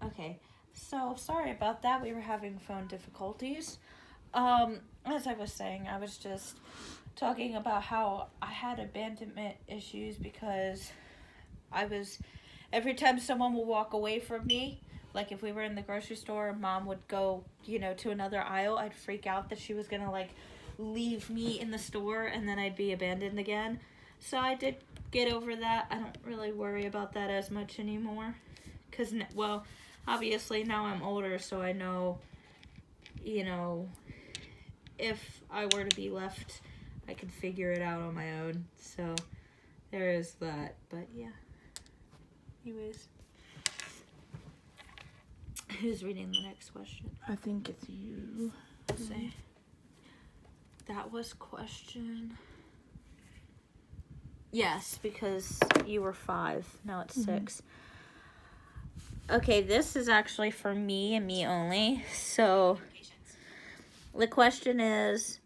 Okay. So, sorry about that. We were having phone difficulties. As I was saying, I was just talking about how I had abandonment issues because every time someone would walk away from me, like if we were in the grocery store, mom would go, to another aisle, I'd freak out that she was gonna, like, leave me in the store and then I'd be abandoned again. So I did get over that. I don't really worry about that as much anymore. Because, well, obviously now I'm older, so I know, if I were to be left, I could figure it out on my own. So there is that. But yeah. Anyways. Who's reading the next question? I think it's you. Let's see. That was question. Yes, because you were 5. Now it's 6. Okay, this is actually for me and me only. So the question is,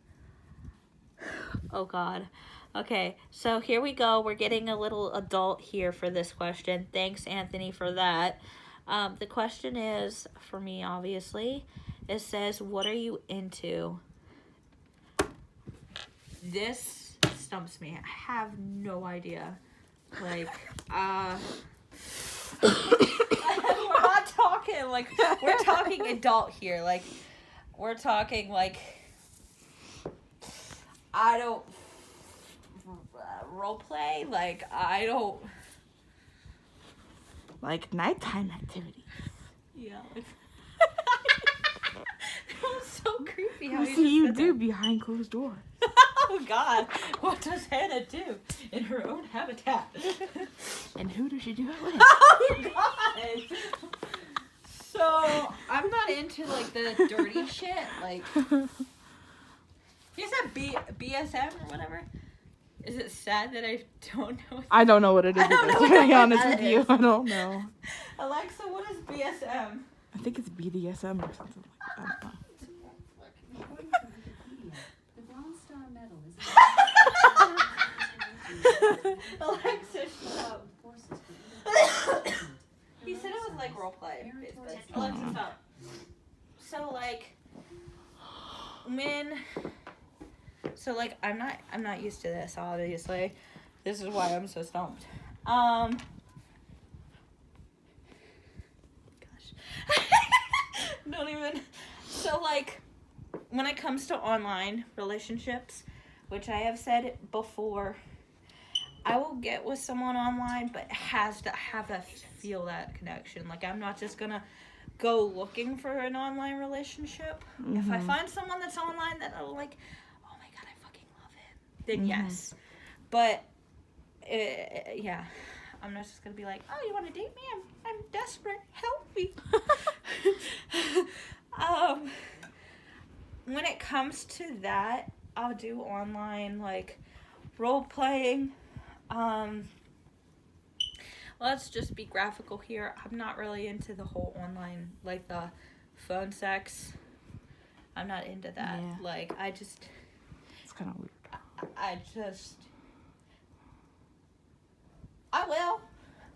oh God. Okay, so here we go. We're getting a little adult here for this question. Thanks, Anthony, for that. The question is, for me, obviously, it says, what are you into? This stumps me. I have no idea. Like, we're not talking, like, we're talking adult here. Like, we're talking, like, I don't role play. Like, I don't. Like nighttime activities. Yeah. Like, that was so creepy. How What do you do behind closed doors? Oh God, what does Hannah do in her own habitat? And who does she do it with? Oh God. So I'm not into like the dirty shit. Like, is that BSM or whatever? Is it sad that I don't know? I don't know what it is. I don't know To what be honest that with you, is. I don't know. Alexa, what is BSM? I think it's BDSM or something like that. According to Wikipedia, the Bronze Star Medal is Alexa, shut up. He said it was like roleplay. Alexa, stop. So like, I'm not used to this, obviously. This is why I'm so stumped. Gosh. Don't even. So like, when it comes to online relationships, which I have said before, I will get with someone online, but it has to have that feel that connection. Like, I'm not just gonna go looking for an online relationship. If I find someone that's online that I'm like, oh my God, I fucking love him, then yes. But yeah, I'm not just gonna be like, oh, you want to date me? I'm desperate. Help me. When it comes to that, I'll do online like role playing. Let's just be graphical here. I'm not really into the whole online, like the phone sex. I'm not into that. Yeah. Like, It's kind of weird.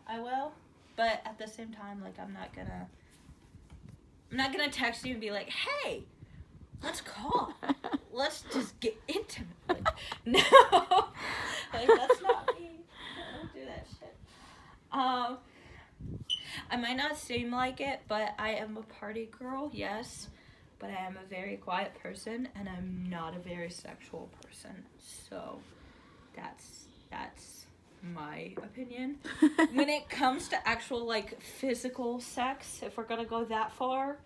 I will, but at the same time, like, I'm not gonna text you and be like, hey, let's call. Let's just get intimate. Like, no. Like, that's not me. I don't do that shit. I might not seem like it, but I am a party girl, yes. But I am a very quiet person, and I'm not a very sexual person. So, that's my opinion. When it comes to actual, like, physical sex, if we're gonna go that far,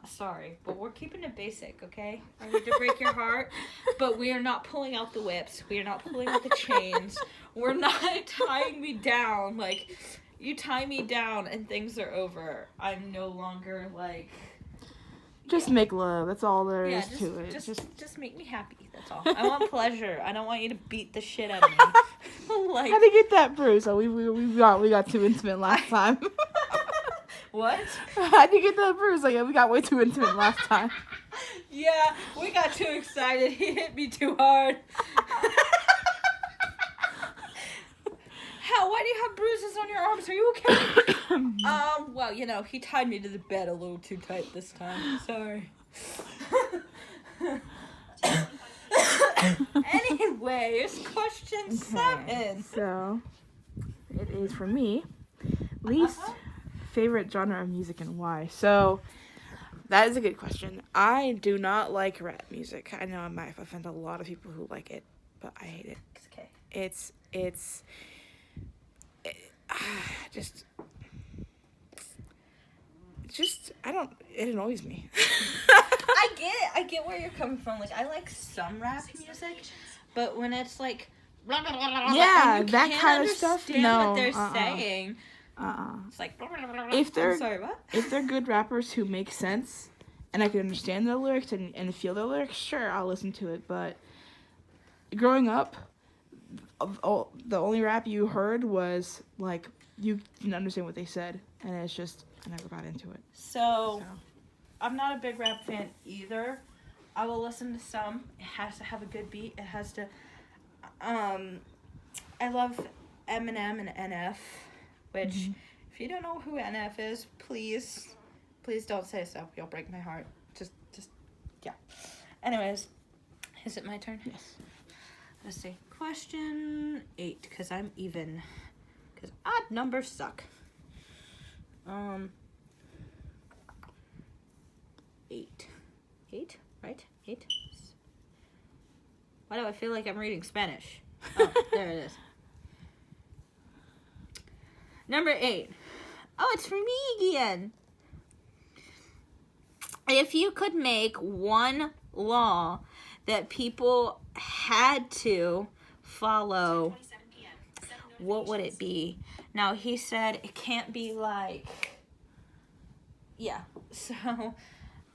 sorry, but we're keeping it basic, okay? I hate to break your heart, but we are not pulling out the whips. We are not pulling out the chains. We're not tying me down. Like, you tie me down and things are over. I'm no longer, like... Just make love. That's all there is to it. Just make me happy. That's all. I want pleasure. I don't want you to beat the shit out of me. Like, how to get that bruise? So we got too intimate last time. What? How'd you get that bruise? Like, we got way too intimate last time. Yeah, we got too excited. He hit me too hard. why do you have bruises on your arms? Are you okay? Well, you know, he tied me to the bed a little too tight this time. Sorry. Anyways, question 7. So, it is for me. Least favorite genre of music and why? So, that is a good question. I do not like rap music. I know I might offend a lot of people who like it, but I hate it. It's okay. It's just it annoys me. I get where you're coming from. Like, I like some rap music, but when it's like, yeah, and you that can't kind of stuff. understand No, what they're saying. It's like, If they're I'm sorry, what? if they're good rappers who make sense, and I can understand the lyrics and feel the lyrics, sure, I'll listen to it. But growing up, the only rap you heard was like you didn't understand what they said, and it's just I never got into it. So, I'm not a big rap fan either. I will listen to some. It has to have a good beat. It has to. I love Eminem and NF, which if you don't know who NF is, please don't say so. You'll break my heart. Just yeah. Anyways, is it my turn? Yes. Let's see. Question 8, because I'm even. Because odd numbers suck. 8. 8? Right? 8? Why do I feel like I'm reading Spanish? Oh, there it is. Number 8. Oh, it's for me again. If you could make one law that people had to follow, what would it be? Now, he said it can't be like, yeah, so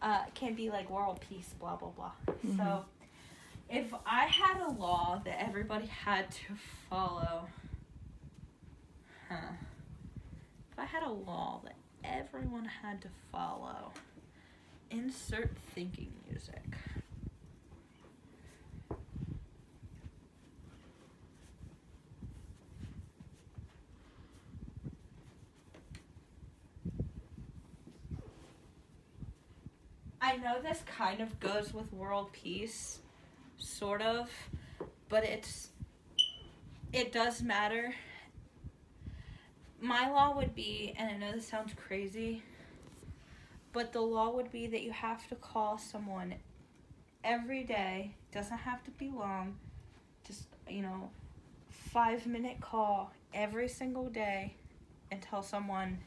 it can't be like world peace, blah, blah, blah. So, if I had a law that everybody had to follow, if I had a law that everyone had to follow, insert thinking music. I know this kind of goes with world peace, sort of, but it does matter. My law would be, and I know this sounds crazy, but the law would be that you have to call someone every day. Doesn't have to be long. Just, 5-minute call every single day and tell someone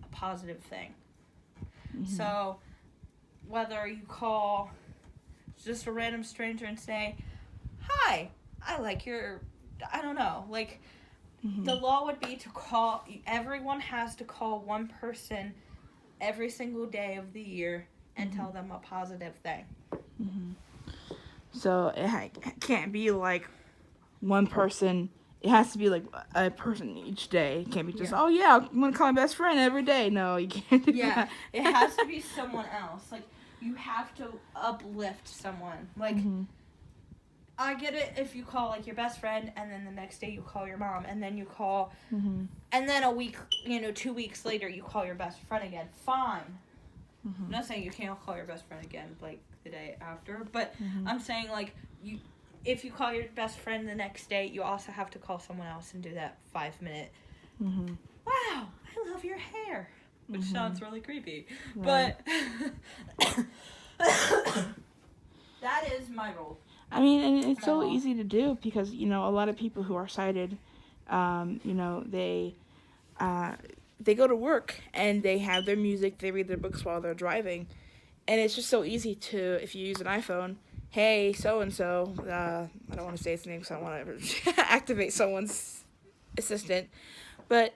a positive thing. So, whether you call just a random stranger and say, hi, I like your, I don't know, like, the law would be to call, everyone has to call one person every single day of the year and tell them a positive thing. So it can't be like one person. It has to be like a person each day. It can't be just, oh yeah, I'm going to call my best friend every day. No, you can't do that. It has to be someone else. Like, you have to uplift someone. Like, I get it if you call, like, your best friend, and then the next day you call your mom, and then you call, and then a week, 2 weeks later you call your best friend again. Fine. I'm not saying you can't call your best friend again, like, the day after, but I'm saying, like, if you call your best friend the next day, you also have to call someone else and do that 5-minute, wow, I love your hair, which sounds really creepy, but that is my rule. I mean, and it's so easy to do because, a lot of people who are sighted, they go to work and they have their music, they read their books while they're driving. And it's just so easy to, if you use an iPhone, hey, so-and-so, I don't want to say its name because I don't want to activate someone's assistant, but,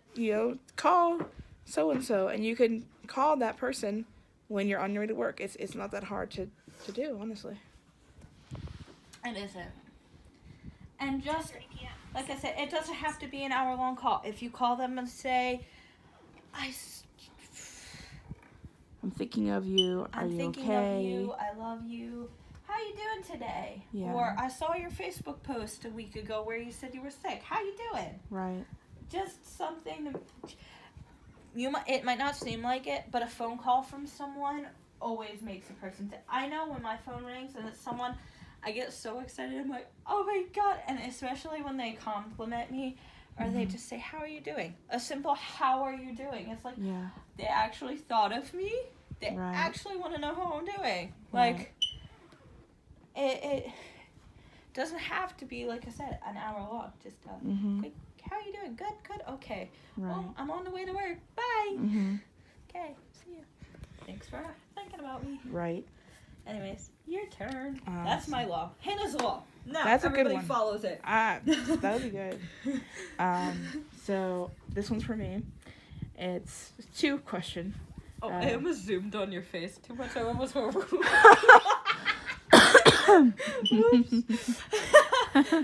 call so-and-so, and you can call that person when you're on your way to work. It's not that hard to do, honestly. It isn't. And just, like I said, it doesn't have to be an hour-long call. If you call them and say, I'm thinking of you. Are you thinking okay? of you. I love you. How you doing today? Yeah. Or I saw your Facebook post a week ago where you said you were sick. How you doing? Right. just something to, it might not seem like it, but a phone call from someone always makes a person I know when my phone rings and it's someone, I get so excited. I'm like, oh my god. And especially when they compliment me or they just say, how are you doing? A simple how are you doing? It's like, they actually thought of me. They actually want to know how I'm doing. Like, it doesn't have to be, like I said, an hour long. Just quick, how are you doing? Good, okay. Well, I'm on the way to work. Bye. Okay, see you. Thanks for thinking about me. Right. Anyways, your turn. That's my law. Hannah's law. No, that's a good one. Everybody follows it. That would be good. So this one's for me. It's a 2-question. Oh, I almost zoomed on your face too much. I almost went.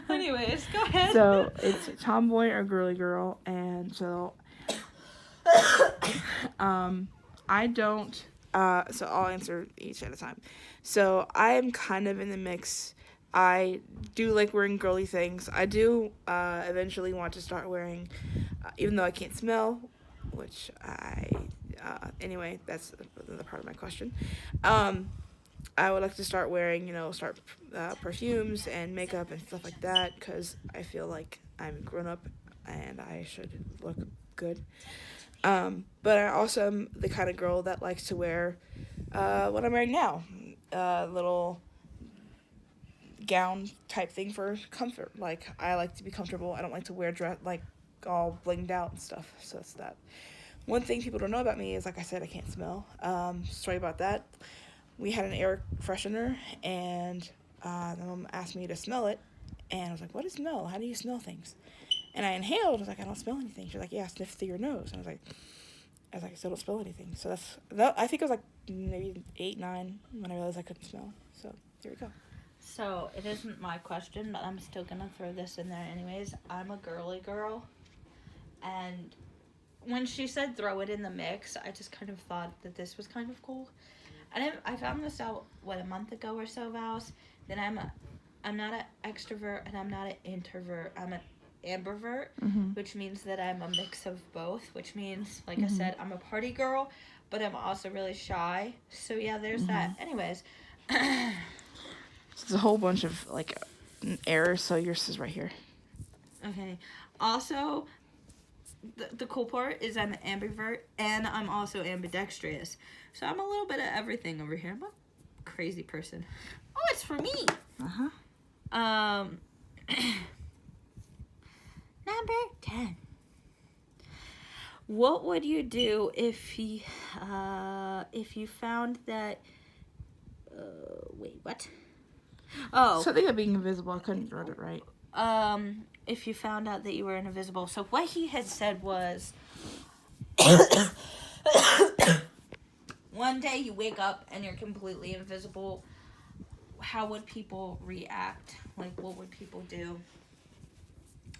Anyways, go ahead. So it's tomboy or girly girl, and so I don't. So I'll answer each at a time. So I am kind of in the mix. I do like wearing girly things. I do eventually want to start wearing, even though I can't smell, which anyway, that's another part of my question. I would like to start wearing, perfumes and makeup and stuff like that, because I feel like I'm grown up and I should look good. But I also am the kind of girl that likes to wear what I'm wearing now, little gown type thing for comfort. Like, I like to be comfortable. I don't like to wear dress like all blinged out and stuff. So that's that. One thing people don't know about me is, like I said, I can't smell. Sorry about that. We had an air freshener, and my mom asked me to smell it, and I was like, what is smell? How do you smell things? And I inhaled. I was like, I don't smell anything. She's like, yeah, sniff through your nose. And I was like, I still don't smell anything. So I think it was like maybe 8, 9 when I realized I couldn't smell. So here we go. So it isn't my question, but I'm still gonna throw this in there anyways. I'm a girly girl, and when she said throw it in the mix, I just kind of thought that this was kind of cool. And I found this out, a month ago or so, Vows, that I'm not an extrovert and I'm not an introvert. I'm an ambivert, which means that I'm a mix of both, which means, like I said, I'm a party girl, but I'm also really shy. So yeah, there's that. Anyways. It's a whole bunch of, errors, so yours is right here. Okay. Also, the cool part is I'm an ambivert, and I'm also ambidextrous. So I'm a little bit of everything over here. I'm a crazy person. Oh, it's for me. Number 10. What would you do if you found that? Wait, what? Oh. So I think of being invisible. I couldn't read it right. If you found out that you were invisible. So what he had said was, one day you wake up and you're completely invisible. How would people react? Like, what would people do?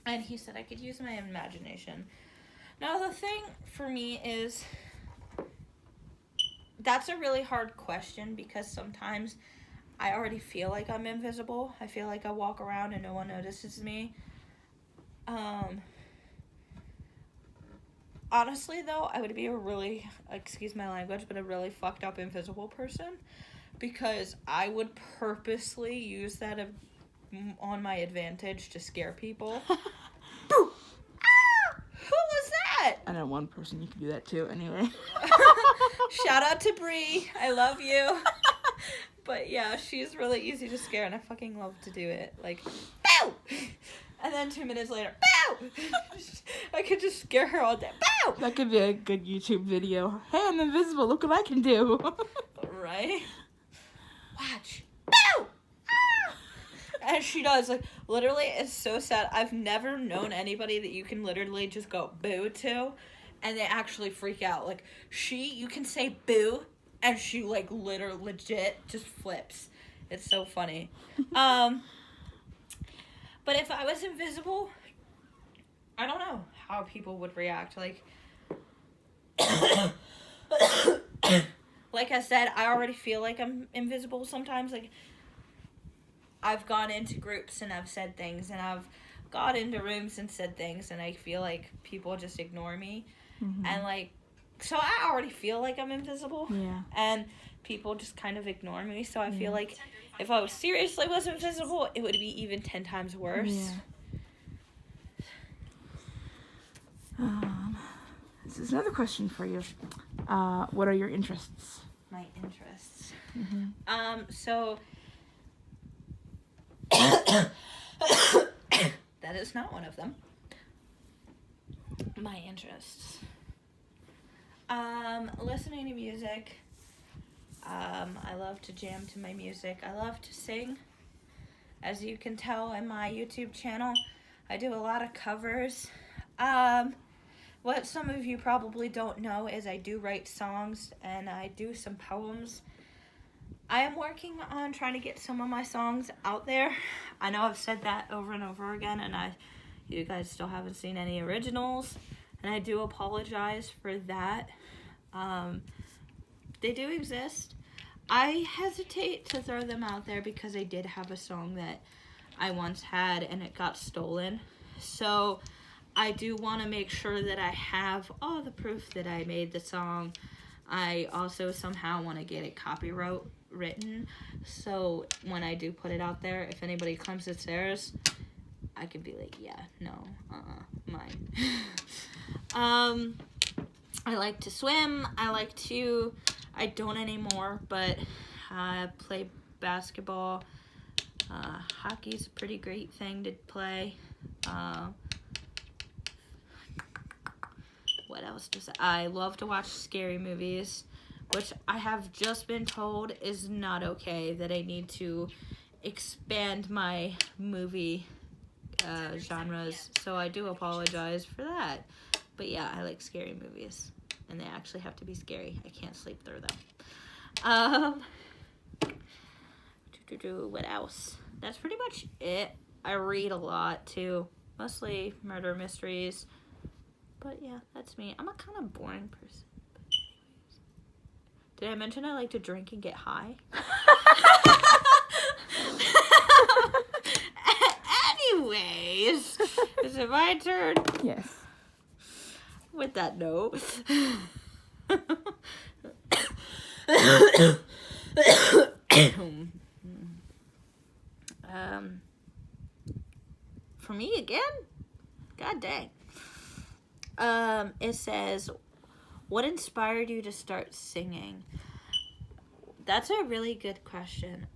And he said I could use my imagination. Now, the thing for me is, that's a really hard question, because sometimes I already feel like I'm invisible. I feel like I walk around and no one notices me. Honestly, though, I would be a really, excuse my language, but a really fucked up invisible person, because I would purposely use that on my advantage to scare people. Boo! Ah! Who was that? I know one person you can do that to, anyway. Shout out to Bree. I love you. But yeah, she's really easy to scare, and I fucking love to do it. Like, bow! And then 2 minutes later, bow! I could just scare her all day. Bow! That could be a good YouTube video. Hey, I'm invisible. Look what I can do. Right? Watch. Bow! Ah! And she does. Like, literally, it's so sad. I've never known anybody that you can literally just go boo to, and they actually freak out. Like, you can say boo, and she, like, legit just flips. It's so funny. But if I was invisible, I don't know how people would react. Like, like I said, I already feel like I'm invisible sometimes. Like, I've gone into groups and I've said things, and I've got into rooms and said things, and I feel like people just ignore me. Mhm. And, like, so I already feel like I'm invisible. Yeah. And people just kind of ignore me. So I Yeah. feel like if I seriously was invisible, it would be even 10 times worse. Yeah. This is another question for you. What are your interests? My interests. Mm-hmm. So that is not one of them. My interests. Listening to music. I love to jam to my music. I love to sing. As you can tell in my YouTube channel, I do a lot of covers. What some of you probably don't know is I do write songs and I do some poems. I am working on trying to get some of my songs out there. I know I've said that over and over again, and you guys still haven't seen any originals, and I do apologize for that. They do exist. I hesitate to throw them out there because I did have a song that I once had and it got stolen. So I do want to make sure that I have all the proof that I made the song. I also somehow want to get it copyright written, so when I do put it out there, if anybody claims it's theirs, I can be like, yeah, no, mine. I like to swim. I don't anymore, but I play basketball. Hockey's a pretty great thing to play. What else I love to watch scary movies, which I have just been told is not okay, that I need to expand my movie genres, so I do apologize for that. But yeah, I like scary movies, and they actually have to be scary. I can't sleep through them. What else? That's pretty much it. I read a lot too, mostly murder mysteries. But yeah, that's me. I'm a kind of boring person. But anyways. Did I mention I like to drink and get high? Anyways, is it my turn? Yes. With that note. For me again? God dang. It says, what inspired you to start singing? That's a really good question.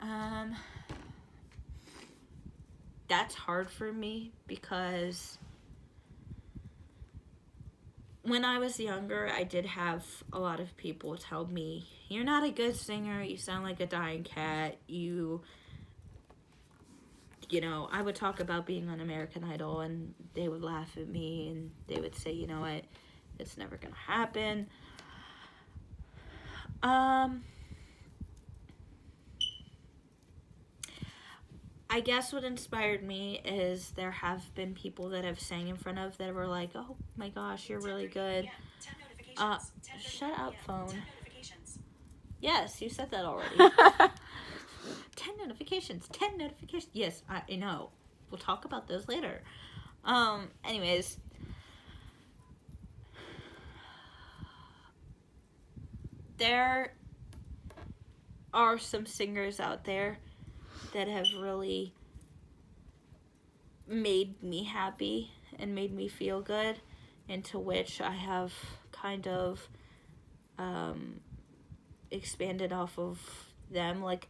That's hard for me because when I was younger, I did have a lot of people tell me, you're not a good singer, you sound like a dying cat, you know, I would talk about being on American Idol and they would laugh at me and they would say, you know what, it's never gonna happen. I guess what inspired me is there have been people that I've sang in front of that were like, oh my gosh, you're really good. Shut up, phone. Yes, you said that already. 10 notifications. Yes, I know. We'll talk about those later. Anyways. There are some singers out there that have really made me happy and made me feel good, into which I have kind of expanded off of them. Like,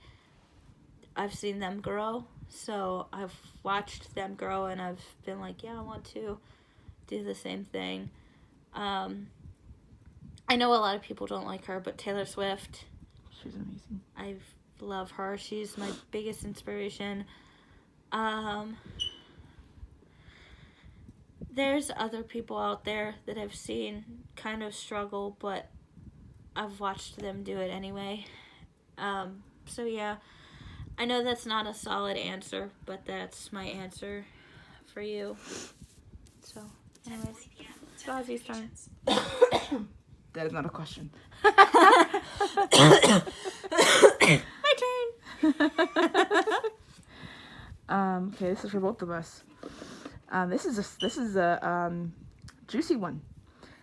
I've seen them grow, so I've watched them grow and I've been like, yeah, I want to do the same thing. I know a lot of people don't like her, but Taylor Swift, she's amazing. I love her. She's my biggest inspiration. There's other people out there that I've seen kind of struggle, but I've watched them do it anyway. So yeah, I know that's not a solid answer, but that's my answer for you. So, anyways, it's Rozzie's turn. That is not a question. My turn. Okay, this is for both of us. This is a juicy one.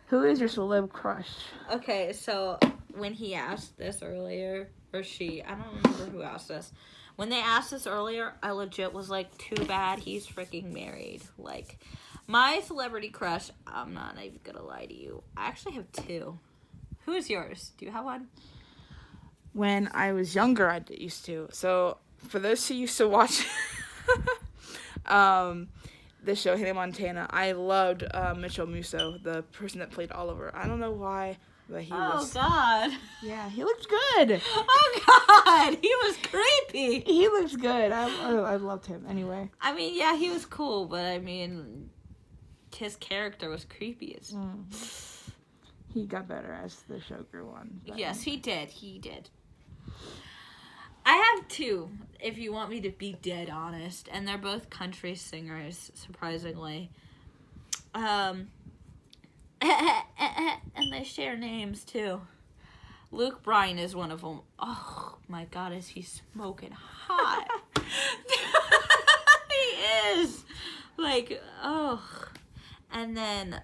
Who is your celeb crush? Okay, so when he asked this earlier, or she, I don't remember who asked this. When they asked this earlier, I legit was like, too bad he's freaking married. Like, my celebrity crush, I'm not even gonna lie to you. I actually have two. Who is yours? Do you have one? When I was younger, I used to. So, for those who used to watch the show Hannah Montana, I loved Mitchell Musso, the person that played Oliver. I don't know why, but he was... God. Yeah, he looked good. Oh, God. He was creepy. He looked good. I loved him anyway. I mean, yeah, he was cool, but I mean, his character was creepy as... He got better as the show grew on. But... Yes, he did. He did. I have two, if you want me to be dead honest, and they're both country singers, surprisingly. And they share names, too. Luke Bryan is one of them. Oh, my God, is he smoking hot? He is. Like, oh. And then,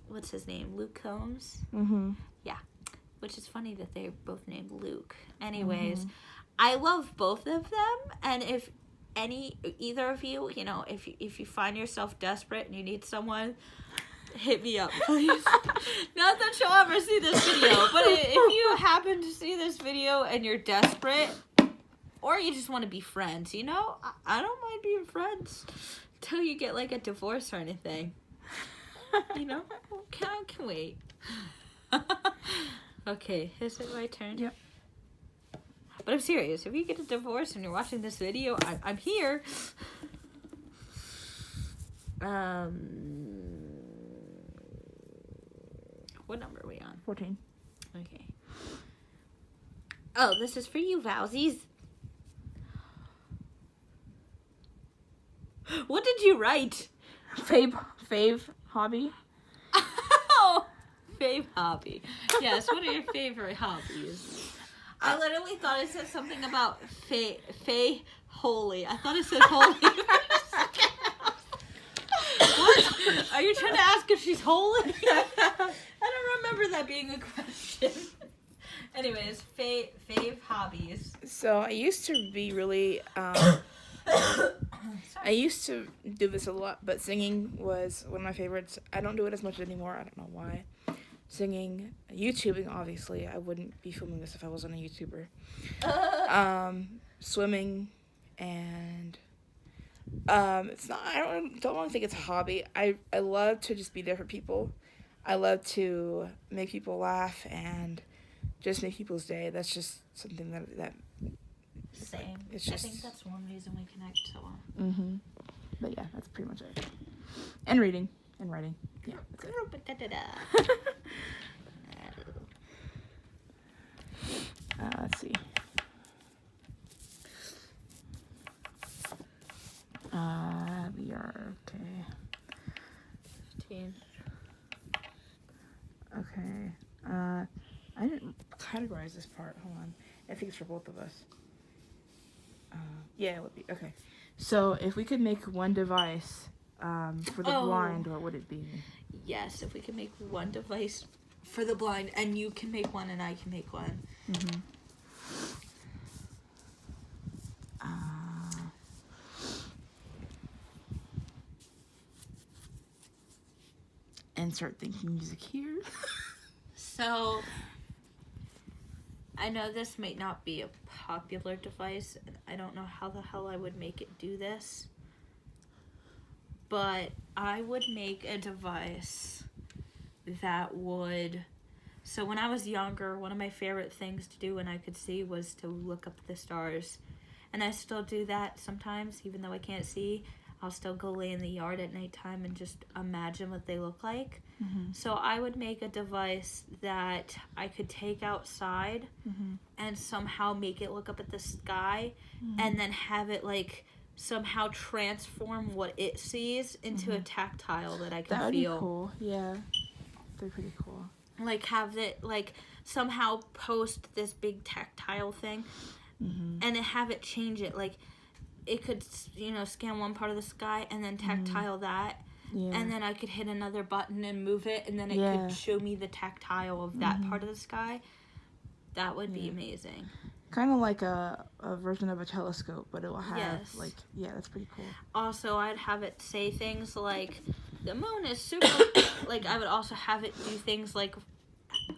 what's his name? Luke Combs? Mm-hmm. Yeah. Which is funny that they're both named Luke. Anyways, I love both of them, and if either of you, you know, if you find yourself desperate and you need someone, hit me up, please. Not that you'll ever see this video, but if you happen to see this video and you're desperate, or you just want to be friends, you know, I don't mind being friends till you get like a divorce or anything. You know, can wait. Okay, is it my turn? Yep. But I'm serious. If you get a divorce and you're watching this video, I'm here. What number are we on? 14. Okay. Oh, this is for you, Vowsies. What did you write? Fave hobby. Oh, fave hobby. Yes, what are your favorite hobbies? I literally thought it said something about Faye Holy. I thought it said holy for a second. What? Are you trying to ask if she's holy? I don't remember that being a question. Anyways, fave hobbies. So I used to be really... I used to do this a lot, but singing was one of my favorites. I don't do it as much anymore. I don't know why. Singing, YouTubing, obviously. I wouldn't be filming this if I wasn't a YouTuber. Swimming, and it's not. I don't really think it's a hobby. I love to just be there for people. I love to make people laugh and just make people's day. That's just something that Same. It's just... I think that's one reason we connect so well. Mm-hmm. But yeah, that's pretty much it. And reading and writing. Yeah, that's it. Let's see. We are okay. 15. Okay. I didn't categorize this part. Hold on. I think it's for both of us. Yeah, it would be. Okay. So if we could make one device for the blind, what would it be? Yes, if we can make one device for the blind, and you can make one and I can make one. Mm-hmm. And start thinking music here. So, I know this might not be a popular device, and I don't know how the hell I would make it do this, but I would make a device that would... So when I was younger, one of my favorite things to do when I could see was to look up at the stars. And I still do that sometimes, even though I can't see. I'll still go lay in the yard at nighttime and just imagine what they look like. Mm-hmm. So I would make a device that I could take outside and somehow make it look up at the sky and then have it like somehow transform what it sees into a tactile that I can that would feel. Be cool. Yeah, they're pretty cool. Like have it like somehow post this big tactile thing and then have it change it. Like it could, scan one part of the sky and then tactile that. Yeah. And then I could hit another button and move it, and then it could show me the tactile of that part of the sky. That would be amazing. Kind of like a version of a telescope, but it will have, that's pretty cool. Also, I'd have it say things like, the moon is super... like, I would also have it do things like,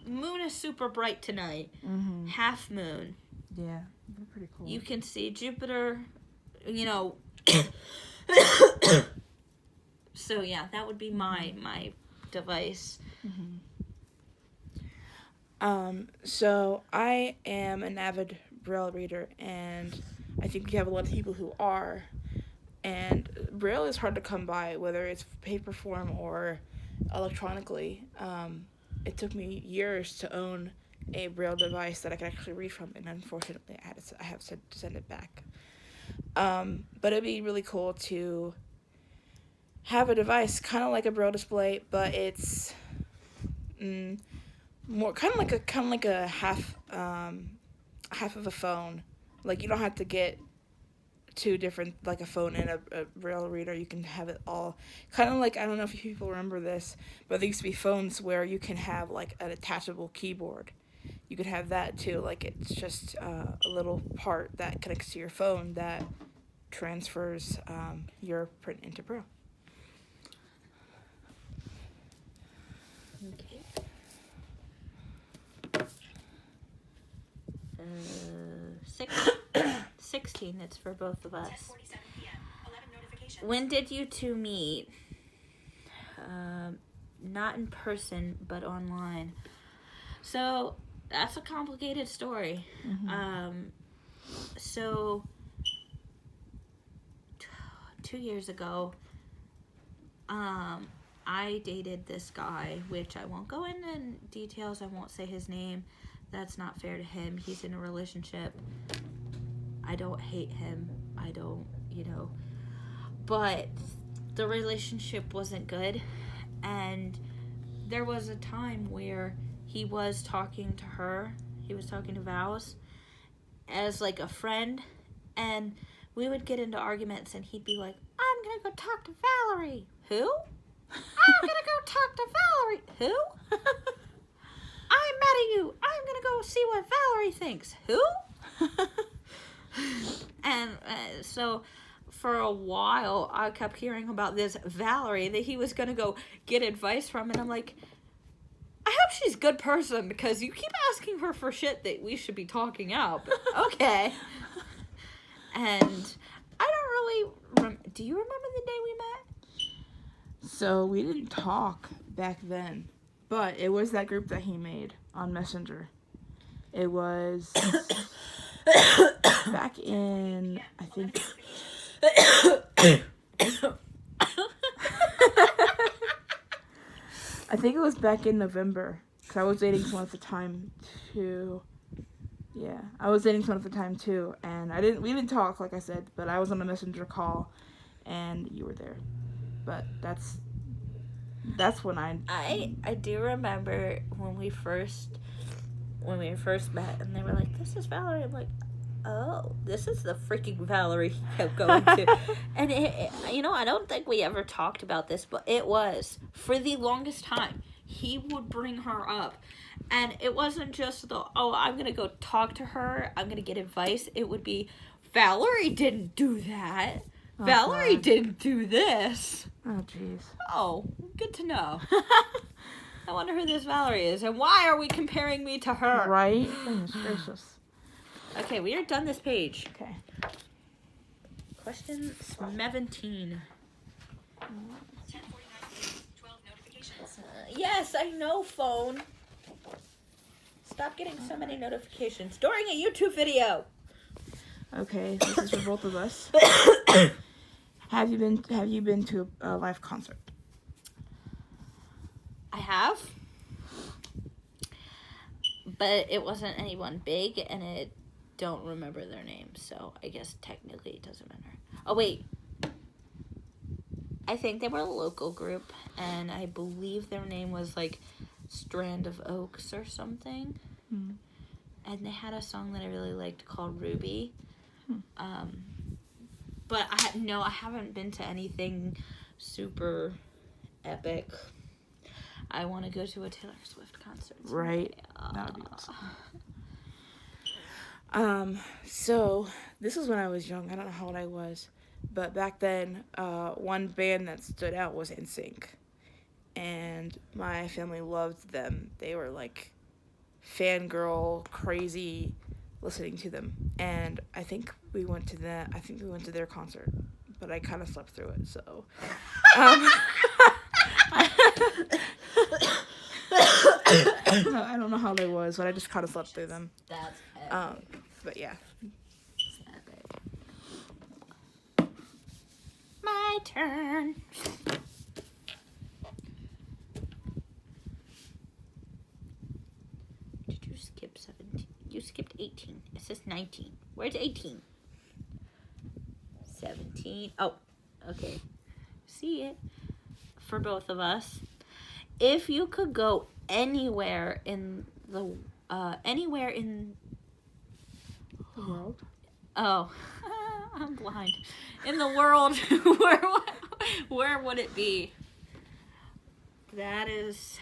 moon is super bright tonight. Mm-hmm. Half moon. Yeah, they're pretty cool. You can see Jupiter, So, yeah, that would be my device. Mm-hmm. So I am an avid Braille reader, and I think we have a lot of people who are. And Braille is hard to come by, whether it's paper form or electronically. It took me years to own a Braille device that I could actually read from, and unfortunately I have to send it back. But it'd be really cool to have a device kind of like a Braille display, but it's more kind of like a half of a phone. Like, you don't have to get two different, like a phone and a Braille reader. You can have it all kind of like, I don't know if people remember this, but there used to be phones where you can have like an attachable keyboard. You could have that too. Like, it's just a little part that connects to your phone that transfers your print into Braille. Okay. 16, it's for both of us. 10:47 p.m. 11 notifications. When did you two meet? Not in person, but online. So, that's a complicated story. Mm-hmm. So, 2 years ago, I dated this guy, which I won't go into details. I won't say his name. That's not fair to him. He's in a relationship. I don't hate him. I don't, But the relationship wasn't good. And there was a time where he was talking to her. He was talking to Vows as like a friend. And we would get into arguments and he'd be like, I'm going to go talk to Valerie. Who? I'm going to go talk to Valerie. Who? I'm mad at you. I'm going to go see what Valerie thinks. Who? And so for a while, I kept hearing about this Valerie that he was going to go get advice from. And I'm like, I hope she's a good person because you keep asking her for shit that we should be talking out. But okay. And I don't really... do you remember the day we met? So we didn't talk back then, but it was that group that he made on Messenger. It was back in, I think... I think it was back in November, because I was dating someone at the time too. Yeah, I was dating someone at the time too, and we didn't talk, like I said, but I was on a Messenger call, and you were there. But that's when I do remember when we first met, and they were like, "This is Valerie." I'm like, "Oh, this is the freaking Valerie he kept going to." And I don't think we ever talked about this, but it was for the longest time he would bring her up, and it wasn't just I'm gonna go talk to her, I'm gonna get advice. It would be, Valerie didn't do that. Oh, Valerie didn't do this. Oh, jeez. Oh, good to know. I wonder who this Valerie is, and why are we comparing me to her? Right? Goodness gracious. Okay, we are done this page. Okay. Question 17. 10:49 12 notifications. Yes, I know, phone. Stop getting so many notifications during a YouTube video. Okay, this is for both of us. Have you been to a live concert? I have. But it wasn't anyone big, and I don't remember their name, so I guess technically it doesn't matter. Oh, wait. I think they were a local group, and I believe their name was, like, Strand of Oaks or something. Hmm. And they had a song that I really liked called Ruby. But I haven't been to anything super epic. I want to go to a Taylor Swift concert. Right. someday. That would be awesome. So this was when I was young. I don't know how old I was, but back then, one band that stood out was NSYNC, and my family loved them. They were like fangirl crazy, listening to them, and I think we went to their concert, but I kind of slept through it. So, I don't know how they was, but I just kind of slept through them. That's But yeah. my turn. Did you skip 17? You skipped 18. It says 19. Where's 18? 17. Oh, okay. See it. For both of us. If you could go anywhere in the World. Oh, I'm blind. In the world, where would it be? That is.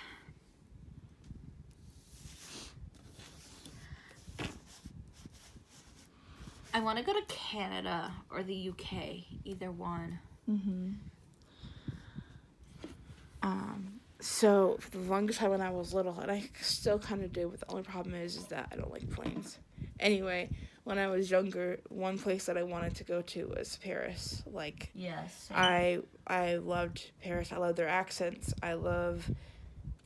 I want to go to Canada or the UK, either one. So for the longest time when I was little, and I still kind of do, but the only problem is that I don't like planes. Anyway, when I was younger, one place that I wanted to go to was Paris. Like, Yes. I loved Paris. I love their accents. I love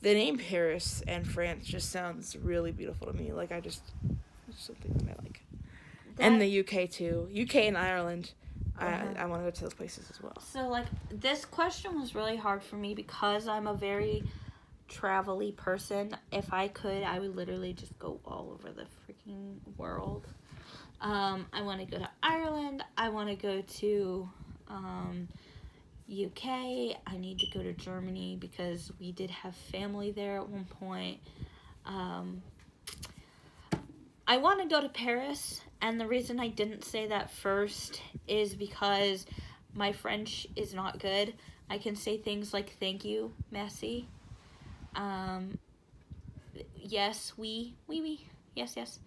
the name Paris, and France just sounds really beautiful to me. Like, it's something that I like. And the UK too. UK and Ireland. I want to go to those places as well. So, like, this question was really hard for me because I'm a very travel-y person. If I could, I would literally just go all over the freaking world. I want to go to Ireland. I want to go to UK. I need to go to Germany because we did have family there at one point. I want to go to Paris, and the reason I didn't say that first is because my French is not good. I can say things like thank you, merci. Yes, oui, yes, yes.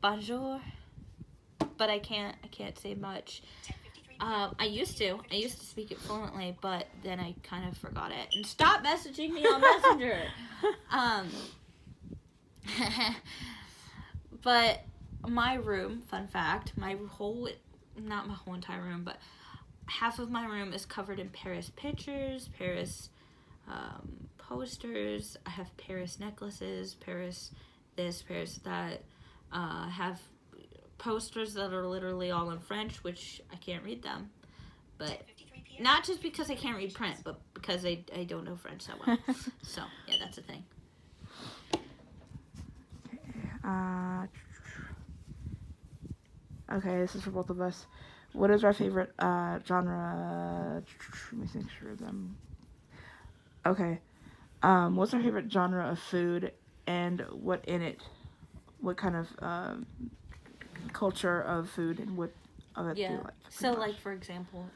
Bonjour, but I can't say much. I used to speak it fluently, but then I kind of forgot it. And stop messaging me on Messenger. But my room, fun fact, not my whole entire room, but half of my room is covered in Paris pictures, Paris posters. I have Paris necklaces, Paris this, Paris that. Have posters that are literally all in French, which I can't read them. But not just because I can't read print, but because I don't know French that well. So, yeah, that's a thing. Okay, this is for both of us. What is our favorite genre? Let me think through them. Okay. What's our favorite genre of food, and what kind of culture of food and what of it do you like? So, like, for example,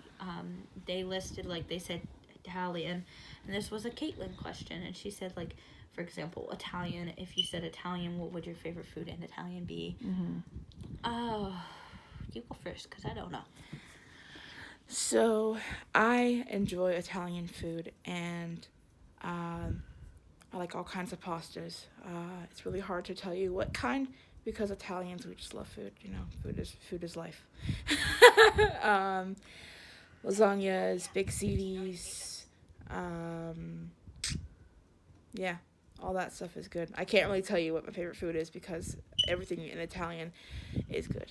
they listed, like, they said Italian, and this was a Caitlin question, and she said, like, for example, Italian. If you said Italian, what would your favorite food in Italian be? Oh, you go first, because I don't know. So, I enjoy Italian food, and I like all kinds of pastas. It's really hard to tell you what kind, because Italians, we just love food. You know, food is life. Lasagnas, big CDs, yeah, all that stuff is good. I can't really tell you what my favorite food is because everything in Italian is good.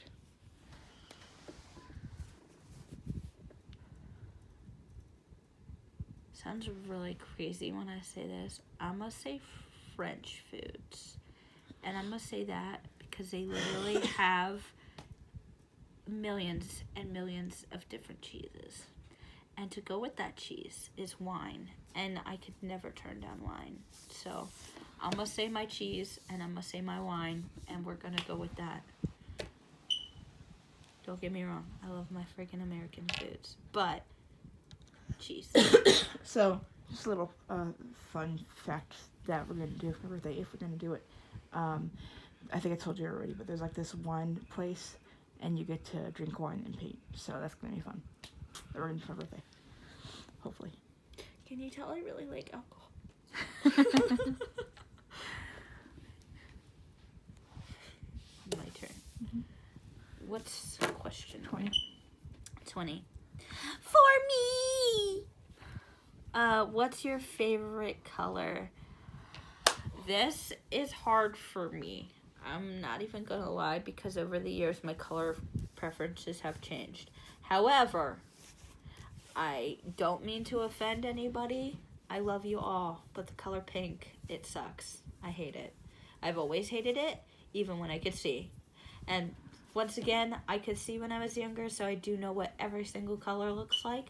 Sounds really crazy when I say this. I'm going to say French foods. And I'm going to say that because they literally have millions and millions of different cheeses. And to go with that cheese is wine. And I could never turn down wine. So I'm going to say my cheese and I'm going to say my wine. And we're going to go with that. Don't get me wrong. I love my freaking American foods. But, cheese. So, just a little fun fact that we're going to do for my birthday, if we're going to do it. I think I told you already, but there's like this wine place, and you get to drink wine and paint. So that's going to be fun. That we're going to do for my birthday. Hopefully. Can you tell I really like alcohol? My turn. Mhm. What's question 20. 20. For me! What's your favorite color? This is hard for me. I'm not even gonna lie, because over the years my color preferences have changed. However, I don't mean to offend anybody. I love you all, but the color pink, it sucks. I hate it. I've always hated it, even when I could see. And once again, I could see when I was younger, so I do know what every single color looks like.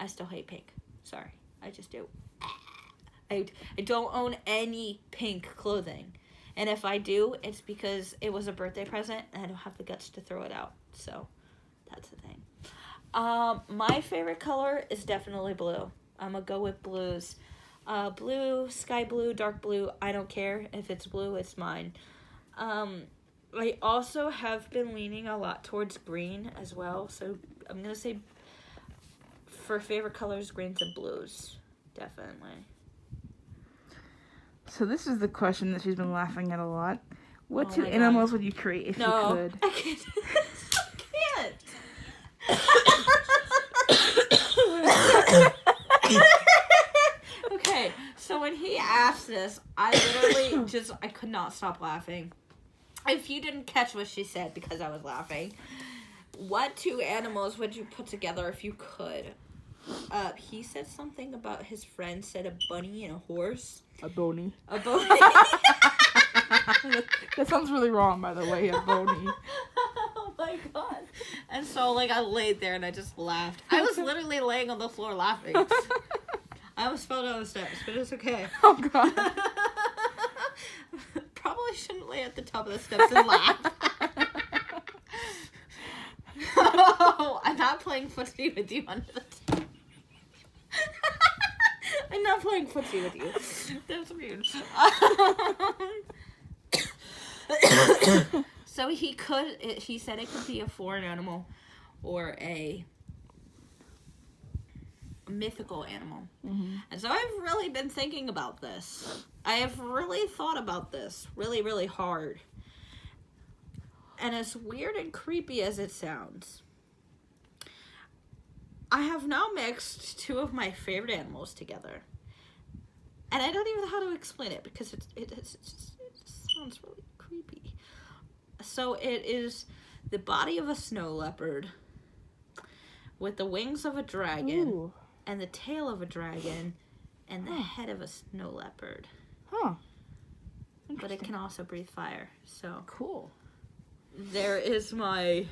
I still hate pink. Sorry, I just do. I don't own any pink clothing. And if I do, it's because it was a birthday present and I don't have the guts to throw it out. So, that's the thing. My favorite color is definitely blue. I'm gonna go with blues. Blue, sky blue, dark blue, I don't care. If it's blue, it's mine. I also have been leaning a lot towards green as well. So, I'm gonna say for favorite colors, greens and blues. Definitely. So this is the question that she's been laughing at a lot. What Oh two my animals God. would you create if you No, could? I can't. I can't. Okay, so when he asked this, I literally I could not stop laughing. If you didn't catch what she said because I was laughing, what two animals would you put together if you could? He said something about his friend said a bunny and a horse. A bony. A bunny. That sounds really wrong, by the way, a bony. Oh my god. And so, like, I laid there and I just laughed. I was literally laying on the floor laughing. I almost fell down the steps, but it's okay. Oh, God. Probably shouldn't lay at the top of the steps and laugh. Oh, I'm not playing footsie with you under the top. I'm not playing footsie with you. That's weird. So he said it could be a foreign animal or a mythical animal. Mm-hmm. And so I've really been thinking about this. I have really thought about this really, really hard. And as weird and creepy as it sounds, I have now mixed two of my favorite animals together. And I don't even know how to explain it because it just sounds really creepy. So it is the body of a snow leopard with the wings of a dragon. Ooh. And the tail of a dragon and the head of a snow leopard. Huh. But it can also breathe fire. So Cool. there is my...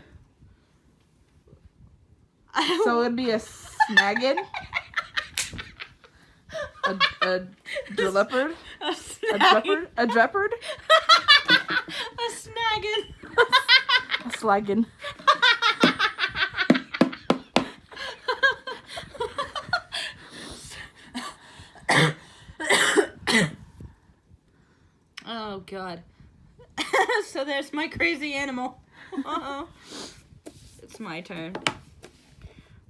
So it'd be a snaggin? a leopard? A A snaggin. dreopard? A dreopard? A snaggin. A slaggin. Oh, God. So there's my crazy animal. Uh-oh. It's my turn.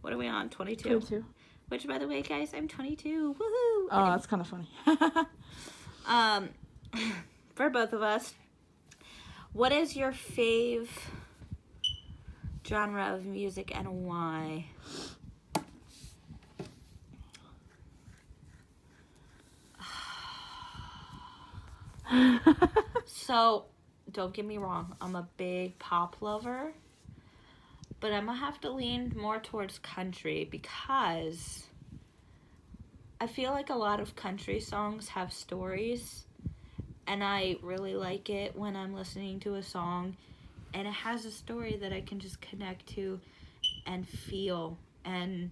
What are we on? 22? 22. Which, by the way, guys, I'm 22. Woohoo! Oh, that's kind of funny. For both of us, what is your fave genre of music and why? So, don't get me wrong, I'm a big pop lover, but I'm gonna have to lean more towards country because I feel like a lot of country songs have stories, and I really like it when I'm listening to a song and it has a story that I can just connect to and feel. And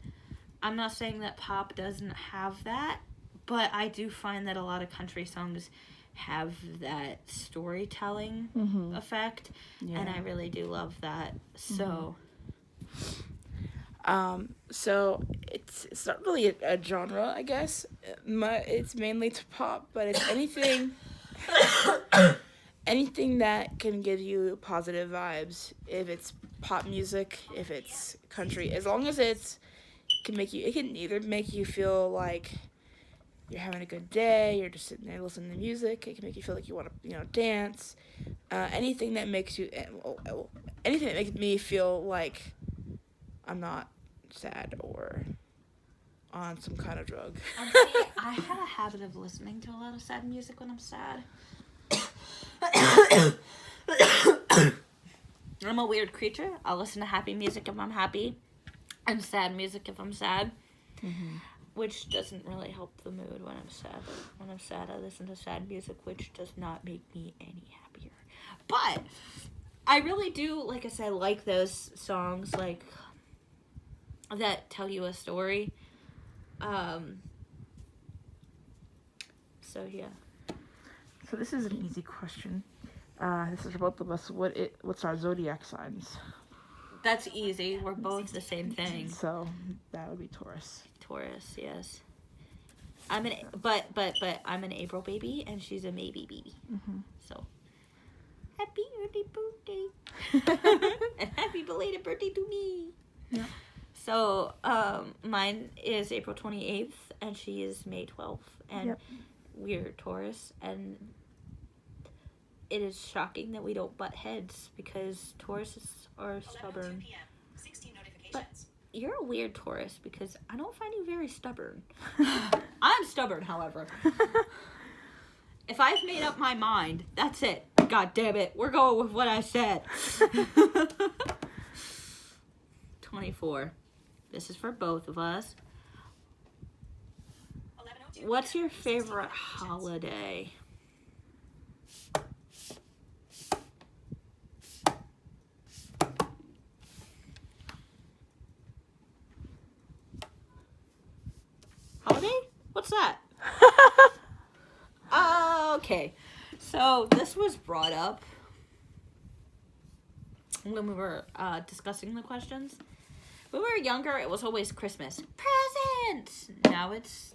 I'm not saying that pop doesn't have that, but I do find that a lot of country songs have that storytelling Mm-hmm. effect, Yeah. and I really do love that. So So it's not really a genre, I guess. It's mainly to pop, but it's anything that can give you positive vibes. If it's pop music, if it's country, as long as it can either make you feel like you're having a good day, you're just sitting there listening to music. It can make you feel like you want to, dance. Anything that makes me feel like I'm not sad or on some kind of drug. And see, I have a habit of listening to a lot of sad music when I'm sad. I'm a weird creature. I'll listen to happy music if I'm happy, and sad music if I'm sad, which doesn't really help the mood when I'm sad. When I'm sad, I listen to sad music, which does not make me any happier. But I really do, like I said, like those songs like that tell you a story. So yeah. So this is an easy question. This is for both of us. What's our zodiac signs? That's easy. We're both the same thing. So that would be Taurus. Taurus, yes. I'm an I'm an April baby and she's a May baby. So happy early birthday and happy belated birthday to me. Yeah. So mine is April 28th and she is May 12th and we're Taurus, and it is shocking that we don't butt heads because Tauruses are 11:02 stubborn. p.m. 16 notifications. But you're a weird Taurus because I don't find you very stubborn. I'm stubborn, however. If I've made up my mind, that's it. God damn it. We're going with what I said. 24. This is for both of us. 11:02 What's p.m. your 16 favorite notifications. holiday? Holiday? What's that? Okay. So this was brought up when we were discussing the questions. When we were younger, it was always Christmas. Presents! Now it's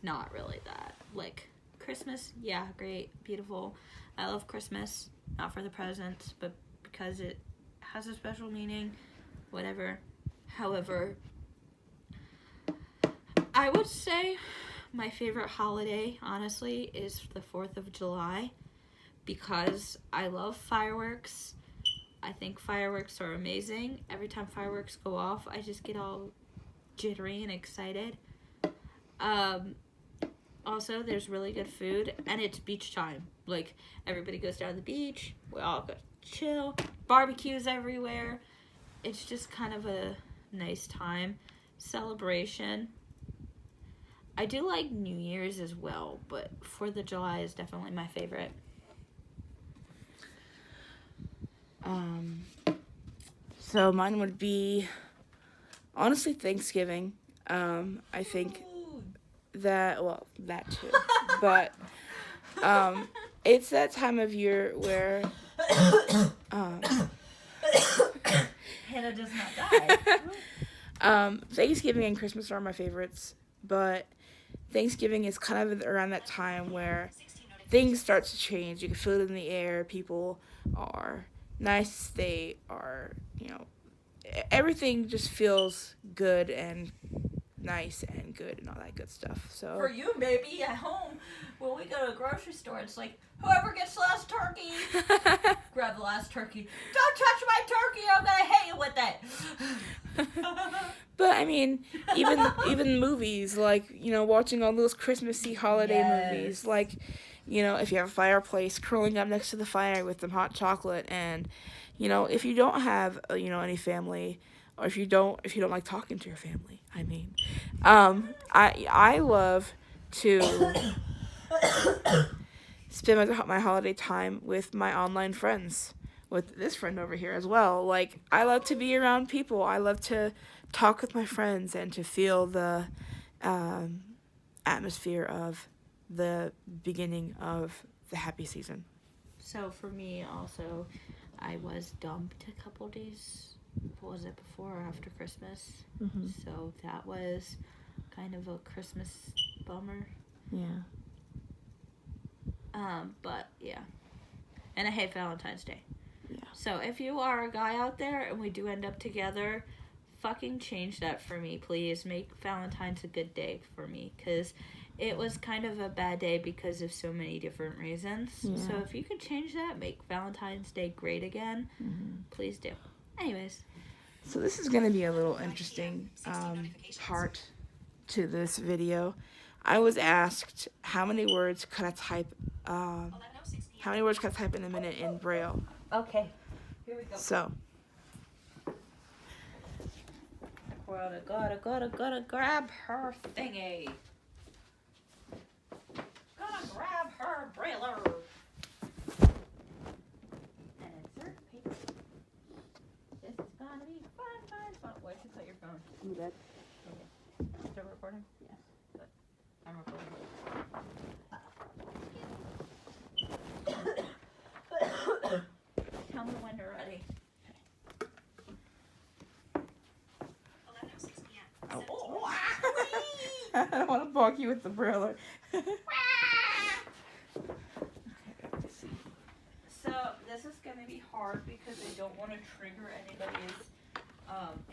not really that. Like, Christmas, yeah, great, beautiful. I love Christmas. Not for the presents, but because it has a special meaning. Whatever. However, I would say my favorite holiday, honestly, is the 4th of July. Because I love fireworks. I think fireworks are amazing. Every time fireworks go off, I just get all jittery and excited. Also, there's really good food, and it's beach time. Like, everybody goes down to the beach, we all go chill, barbecues everywhere. It's just kind of a nice time. Celebration. I do like New Year's as well, but 4th of July is definitely my favorite. So mine would be, honestly, Thanksgiving. I think that too. But, it's that time of year where, Hannah does not die. Thanksgiving and Christmas are my favorites, but Thanksgiving is kind of around that time where 16 notifications. things start to change. You can feel it in the air. People are nice. They are, everything just feels good and nice and good and all that good stuff. So For you, maybe at home, when we go to a grocery store, it's like, whoever gets the last turkey, grab the last turkey. Don't touch my turkey, I'm gonna hit you with it. But I mean, even movies, like, watching all those Christmassy holiday movies, like, if you have a fireplace, curling up next to the fire with some hot chocolate, and if you don't have any family, or if you don't like talking to your family, I mean, I love to spend my holiday time with my online friends, with this friend over here as well. Like, I love to be around people. I love to talk with my friends and to feel the atmosphere of the beginning of the happy season. So for me also, I was dumped a couple days what was it, before or after Christmas? Mhm. So that was kind of a Christmas bummer. Yeah. But yeah. And I hate Valentine's Day. Yeah. So if you are a guy out there and we do end up together, fucking change that for me, please. Make Valentine's a good day for me, because it was kind of a bad day because of so many different reasons. Yeah. So if you could change that, make Valentine's Day great again, please do. Anyways. So this is going to be a little interesting part to this video. I was asked how many words could I type in a minute in Braille. Okay. Here we go. So We're gotta grab her thingy. Gotta grab her brailer. And insert paper. This is gonna be fun. Where'd you put your phone? Still recording? Yes. Good. I'm recording. Tell me when you're ready. 11:06 p.m. I don't want to bog you with the Brailler. So this is going to be hard because I don't want to trigger anybody's